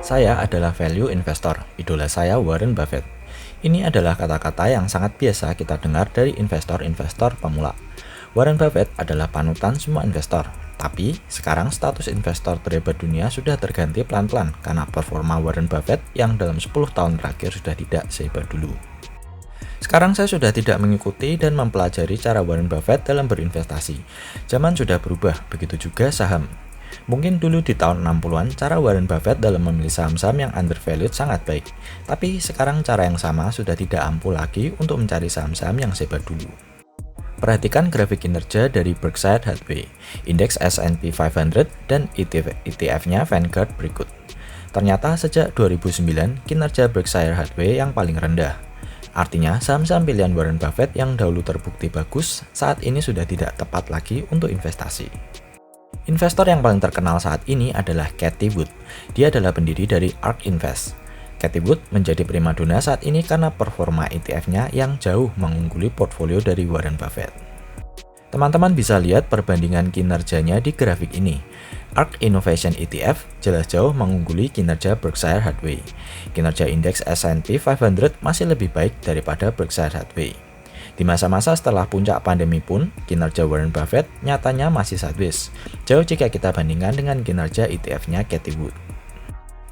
Saya adalah value investor, idola saya Warren Buffett. Ini adalah kata-kata yang sangat biasa kita dengar dari investor-investor pemula. Warren Buffett adalah panutan semua investor, tapi sekarang status investor terhebat dunia sudah terganti pelan-pelan karena performa Warren Buffett yang dalam 10 tahun terakhir sudah tidak sehebat dulu. Sekarang saya sudah tidak mengikuti dan mempelajari cara Warren Buffett dalam berinvestasi. Zaman sudah berubah, begitu juga saham. Mungkin dulu di tahun 60-an, cara Warren Buffett dalam memilih saham-saham yang undervalued sangat baik. Tapi sekarang cara yang sama sudah tidak ampuh lagi untuk mencari saham-saham yang sehebat dulu. Perhatikan grafik kinerja dari Berkshire Hathaway, indeks S&P 500, dan ETF-nya Vanguard berikut. Ternyata sejak 2009, kinerja Berkshire Hathaway yang paling rendah. Artinya, saham-saham pilihan Warren Buffett yang dahulu terbukti bagus, saat ini sudah tidak tepat lagi untuk investasi. Investor yang paling terkenal saat ini adalah Cathie Wood. Dia adalah pendiri dari ARK Invest. Cathie Wood menjadi primadona saat ini karena performa ETF-nya yang jauh mengungguli portfolio dari Warren Buffett. Teman-teman bisa lihat perbandingan kinerjanya di grafik ini. ARK Innovation ETF jelas jauh mengungguli kinerja Berkshire Hathaway. Kinerja indeks S&P 500 masih lebih baik daripada Berkshire Hathaway. Di masa-masa setelah puncak pandemi pun, kinerja Warren Buffett nyatanya masih sideways, jauh jika kita bandingkan dengan kinerja ETF-nya Cathie Wood.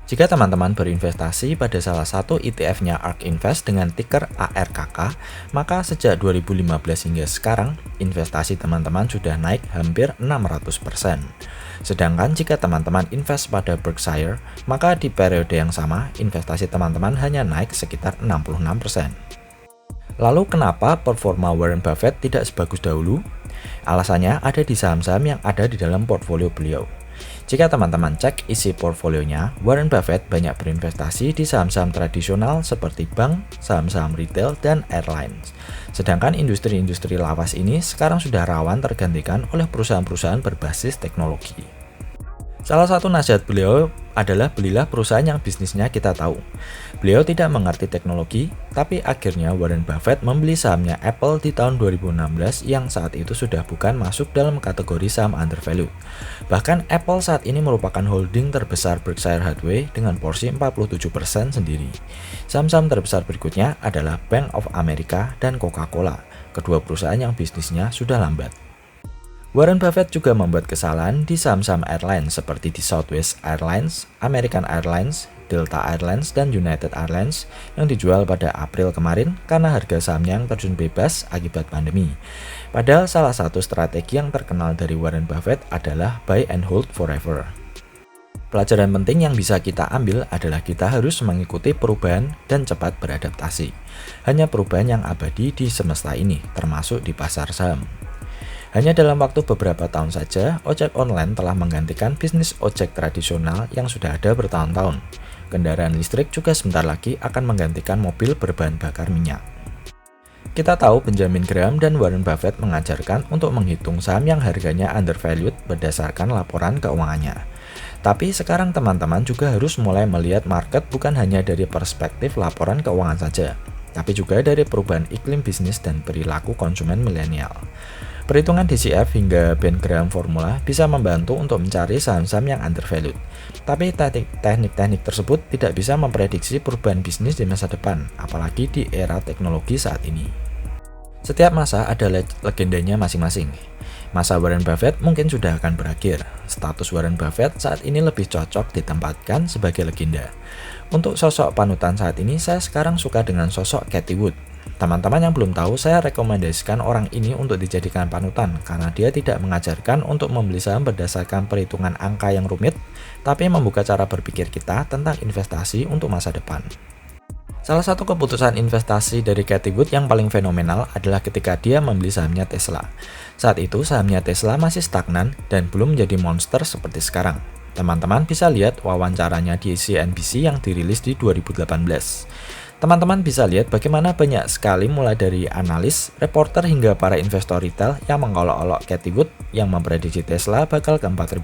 Jika teman-teman berinvestasi pada salah satu ETF-nya ARK Invest dengan ticker ARKK, maka sejak 2015 hingga sekarang, investasi teman-teman sudah naik hampir 600%. Sedangkan jika teman-teman invest pada Berkshire, maka di periode yang sama, investasi teman-teman hanya naik sekitar 66%. Lalu kenapa performa Warren Buffett tidak sebagus dahulu? Alasannya ada di saham-saham yang ada di dalam portfolio beliau. Jika teman-teman cek isi portfolionya, Warren Buffett banyak berinvestasi di saham-saham tradisional seperti bank, saham-saham retail, dan airlines. Sedangkan industri-industri lawas ini sekarang sudah rawan tergantikan oleh perusahaan-perusahaan berbasis teknologi. Salah satu nasihat beliau adalah belilah perusahaan yang bisnisnya kita tahu. Beliau tidak mengerti teknologi, tapi akhirnya Warren Buffett membeli sahamnya Apple di tahun 2016 yang saat itu sudah bukan masuk dalam kategori saham undervalued. Bahkan Apple saat ini merupakan holding terbesar Berkshire Hathaway dengan porsi 47% sendiri. Saham-saham terbesar berikutnya adalah Bank of America dan Coca-Cola, kedua perusahaan yang bisnisnya sudah lambat. Warren Buffett juga membuat kesalahan di saham-saham airline seperti di Southwest Airlines, American Airlines, Delta Airlines, dan United Airlines yang dijual pada April kemarin karena harga sahamnya yang terjun bebas akibat pandemi. Padahal salah satu strategi yang terkenal dari Warren Buffett adalah buy and hold forever. Pelajaran penting yang bisa kita ambil adalah kita harus mengikuti perubahan dan cepat beradaptasi. Hanya perubahan yang abadi di semesta ini, termasuk di pasar saham. Hanya dalam waktu beberapa tahun saja, ojek online telah menggantikan bisnis ojek tradisional yang sudah ada bertahun-tahun. Kendaraan listrik juga sebentar lagi akan menggantikan mobil berbahan bakar minyak. Kita tahu Benjamin Graham dan Warren Buffett mengajarkan untuk menghitung saham yang harganya undervalued berdasarkan laporan keuangannya. Tapi sekarang teman-teman juga harus mulai melihat market bukan hanya dari perspektif laporan keuangan saja, tapi juga dari perubahan iklim bisnis dan perilaku konsumen milenial. Perhitungan DCF hingga Ben Graham Formula bisa membantu untuk mencari saham-saham yang undervalued. Tapi teknik-teknik tersebut tidak bisa memprediksi perubahan bisnis di masa depan, apalagi di era teknologi saat ini. Setiap masa ada legendanya masing-masing. Masa Warren Buffett mungkin sudah akan berakhir. Status Warren Buffett saat ini lebih cocok ditempatkan sebagai legenda. Untuk sosok panutan saat ini, saya sekarang suka dengan sosok Cathie Wood. Teman-teman yang belum tahu, saya rekomendasikan orang ini untuk dijadikan panutan karena dia tidak mengajarkan untuk membeli saham berdasarkan perhitungan angka yang rumit, tapi membuka cara berpikir kita tentang investasi untuk masa depan. Salah satu keputusan investasi dari Cathie Wood yang paling fenomenal adalah ketika dia membeli sahamnya Tesla. Saat itu sahamnya Tesla masih stagnan dan belum menjadi monster seperti sekarang. Teman-teman bisa lihat wawancaranya di CNBC yang dirilis di 2018. Teman-teman bisa lihat bagaimana banyak sekali mulai dari analis, reporter hingga para investor retail yang mengolok-olok Cathie Wood yang memprediksi Tesla bakal ke $4.000.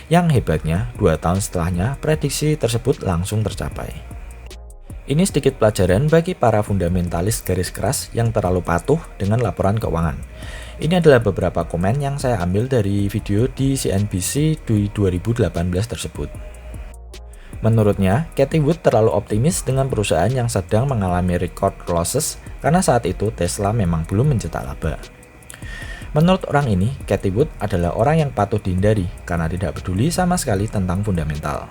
Yang hebatnya, 2 tahun setelahnya prediksi tersebut langsung tercapai. Ini sedikit pelajaran bagi para fundamentalis garis keras yang terlalu patuh dengan laporan keuangan. Ini adalah beberapa komen yang saya ambil dari video di CNBC di 2018 tersebut. Menurutnya, Cathie Wood terlalu optimis dengan perusahaan yang sedang mengalami record losses karena saat itu Tesla memang belum mencetak laba. Menurut orang ini, Cathie Wood adalah orang yang patut dihindari karena tidak peduli sama sekali tentang fundamental.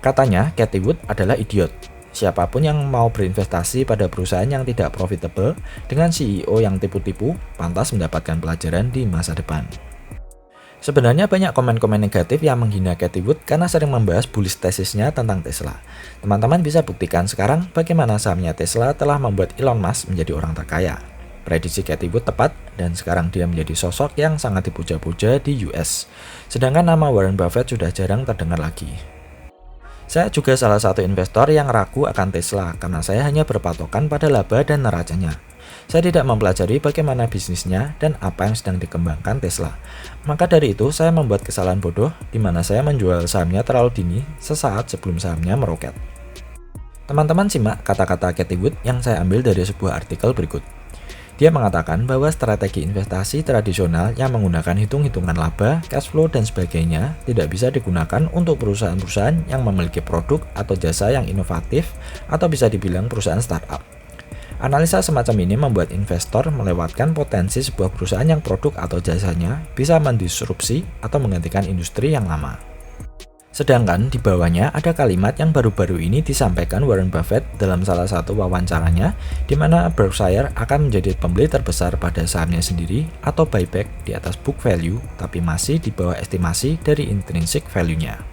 Katanya, Cathie Wood adalah idiot. Siapapun yang mau berinvestasi pada perusahaan yang tidak profitable dengan CEO yang tipu-tipu, pantas mendapatkan pelajaran di masa depan. Sebenarnya banyak komen-komen negatif yang menghina Cathie Wood karena sering membahas bullish tesisnya tentang Tesla. Teman-teman bisa buktikan sekarang bagaimana sahamnya Tesla telah membuat Elon Musk menjadi orang terkaya. Prediksi Cathie Wood tepat dan sekarang dia menjadi sosok yang sangat dipuja-puja di US. Sedangkan nama Warren Buffett sudah jarang terdengar lagi. Saya juga salah satu investor yang ragu akan Tesla karena saya hanya berpatokan pada laba dan neracanya. Saya tidak mempelajari bagaimana bisnisnya dan apa yang sedang dikembangkan Tesla. Maka dari itu, saya membuat kesalahan bodoh di mana saya menjual sahamnya terlalu dini sesaat sebelum sahamnya meroket. Teman-teman simak kata-kata Cathie Wood yang saya ambil dari sebuah artikel berikut. Dia mengatakan bahwa strategi investasi tradisional yang menggunakan hitung-hitungan laba, cash flow, dan sebagainya tidak bisa digunakan untuk perusahaan-perusahaan yang memiliki produk atau jasa yang inovatif atau bisa dibilang perusahaan startup. Analisa semacam ini membuat investor melewatkan potensi sebuah perusahaan yang produk atau jasanya bisa mendisrupsi atau menggantikan industri yang lama. Sedangkan di bawahnya ada kalimat yang baru-baru ini disampaikan Warren Buffett dalam salah satu wawancaranya, di mana Berkshire akan menjadi pembeli terbesar pada sahamnya sendiri atau buyback di atas book value, tapi masih di bawah estimasi dari intrinsic value-nya.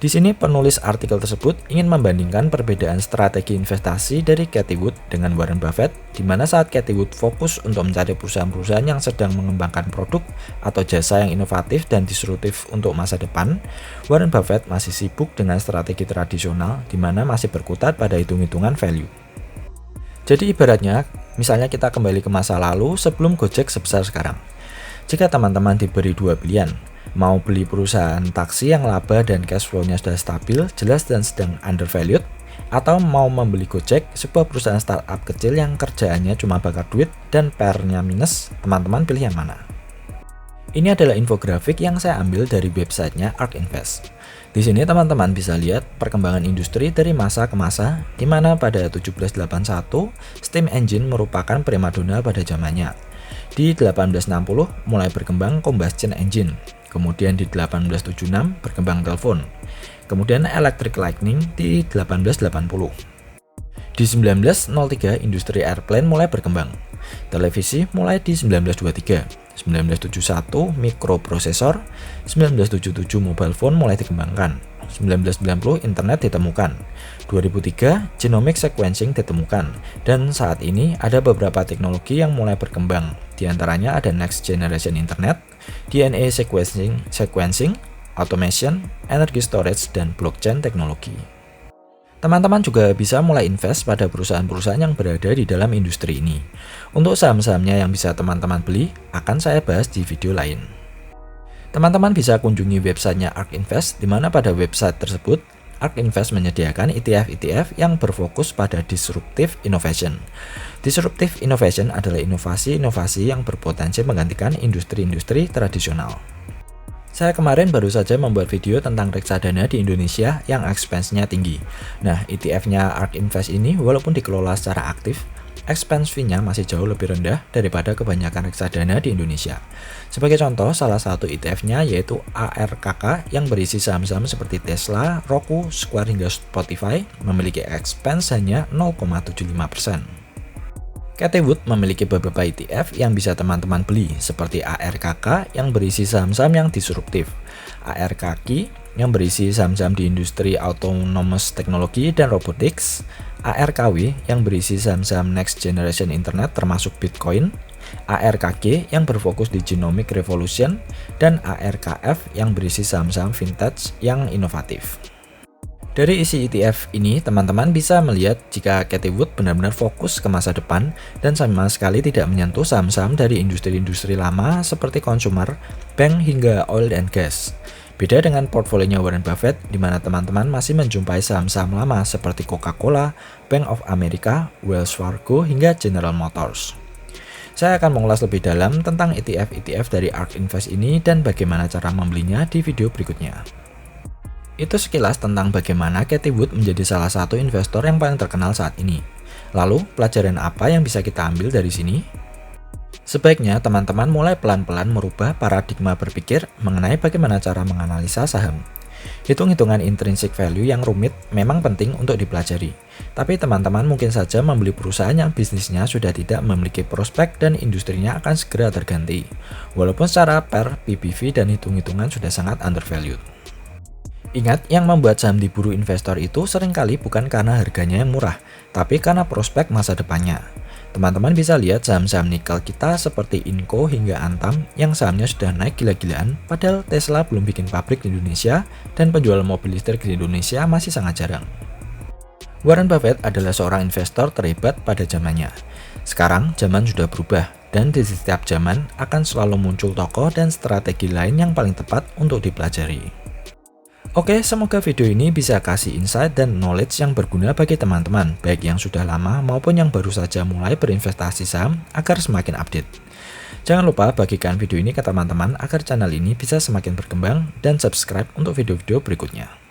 Di sini penulis artikel tersebut ingin membandingkan perbedaan strategi investasi dari Cathie Wood dengan Warren Buffett, di mana saat Cathie Wood fokus untuk mencari perusahaan-perusahaan yang sedang mengembangkan produk atau jasa yang inovatif dan disruptif untuk masa depan, Warren Buffett masih sibuk dengan strategi tradisional di mana masih berkutat pada hitung-hitungan value. Jadi ibaratnya, misalnya kita kembali ke masa lalu sebelum Gojek sebesar sekarang. Jika teman-teman diberi dua pilihan, mau beli perusahaan taksi yang laba dan cash flow-nya sudah stabil, jelas dan sedang undervalued, atau mau membeli Gojek, sebuah perusahaan startup kecil yang kerjaannya cuma bakar duit dan PR-nya minus, teman-teman pilih yang mana? Ini adalah infografik yang saya ambil dari websitenya ARK Invest. Di sini teman-teman bisa lihat perkembangan industri dari masa ke masa, di mana pada 1781, steam engine merupakan primadona pada zamannya. Di 1860 mulai berkembang combustion engine. Kemudian di 1876 berkembang telepon. Kemudian electric lightning di 1880. Di 1903 industri airplane mulai berkembang. Televisi mulai di 1923. 1971 mikroprosesor. 1977 mobile phone mulai dikembangkan. 1990 internet ditemukan. 2003 genomic sequencing ditemukan. Dan saat ini ada beberapa teknologi yang mulai berkembang. Di antaranya ada next generation internet, DNA sequencing, automation, energy storage, dan blockchain teknologi. Teman-teman juga bisa mulai invest pada perusahaan-perusahaan yang berada di dalam industri ini. Untuk saham-sahamnya yang bisa teman-teman beli, akan saya bahas di video lain. Teman-teman bisa kunjungi websitenya ARK Invest, di mana pada website tersebut, ARK Invest menyediakan ETF-ETF yang berfokus pada disruptive innovation. Disruptive innovation adalah inovasi-inovasi yang berpotensi menggantikan industri-industri tradisional. Saya kemarin baru saja membuat video tentang reksadana di Indonesia yang expense-nya tinggi. Nah, ETF-nya ARK Invest ini walaupun dikelola secara aktif, expense fee-nya masih jauh lebih rendah daripada kebanyakan reksadana di Indonesia. Sebagai contoh, salah satu ETF-nya yaitu ARKK yang berisi saham-saham seperti Tesla, Roku, Square hingga Spotify memiliki expense hanya 0,75%. Cathie Wood memiliki beberapa ETF yang bisa teman-teman beli, seperti ARKK yang berisi saham-saham yang disruptif, ARKQ yang berisi saham-saham di industri autonomous teknologi dan robotics, ARKW yang berisi saham-saham next generation internet termasuk Bitcoin, ARKG yang berfokus di genomic revolution, dan ARKF yang berisi saham-saham vintage yang inovatif. Dari isi ETF ini, teman-teman bisa melihat jika Cathie Wood benar-benar fokus ke masa depan dan sama sekali tidak menyentuh saham-saham dari industri-industri lama seperti consumer, bank, hingga oil and gas. Beda dengan portfolionya Warren Buffett, di mana teman-teman masih menjumpai saham-saham lama seperti Coca-Cola, Bank of America, Wells Fargo, hingga General Motors. Saya akan mengulas lebih dalam tentang ETF-ETF dari ARK Invest ini dan bagaimana cara membelinya di video berikutnya. Itu sekilas tentang bagaimana Cathie Wood menjadi salah satu investor yang paling terkenal saat ini. Lalu, pelajaran apa yang bisa kita ambil dari sini? Sebaiknya teman-teman mulai pelan-pelan merubah paradigma berpikir mengenai bagaimana cara menganalisa saham. Hitung-hitungan intrinsic value yang rumit memang penting untuk dipelajari, tapi teman-teman mungkin saja membeli perusahaan yang bisnisnya sudah tidak memiliki prospek dan industrinya akan segera terganti, walaupun secara per PBV dan hitung-hitungan sudah sangat undervalued. Ingat, yang membuat saham diburu investor itu seringkali bukan karena harganya yang murah, tapi karena prospek masa depannya. Teman-teman bisa lihat saham-saham nikel kita seperti Inco hingga Antam yang sahamnya sudah naik gila-gilaan, padahal Tesla belum bikin pabrik di Indonesia dan penjualan mobil listrik di Indonesia masih sangat jarang. Warren Buffett adalah seorang investor terhebat pada zamannya. Sekarang zaman sudah berubah, dan di setiap zaman akan selalu muncul tokoh dan strategi lain yang paling tepat untuk dipelajari. Oke, semoga video ini bisa kasih insight dan knowledge yang berguna bagi teman-teman, baik yang sudah lama maupun yang baru saja mulai berinvestasi saham agar semakin update. Jangan lupa bagikan video ini ke teman-teman agar channel ini bisa semakin berkembang dan subscribe untuk video-video berikutnya.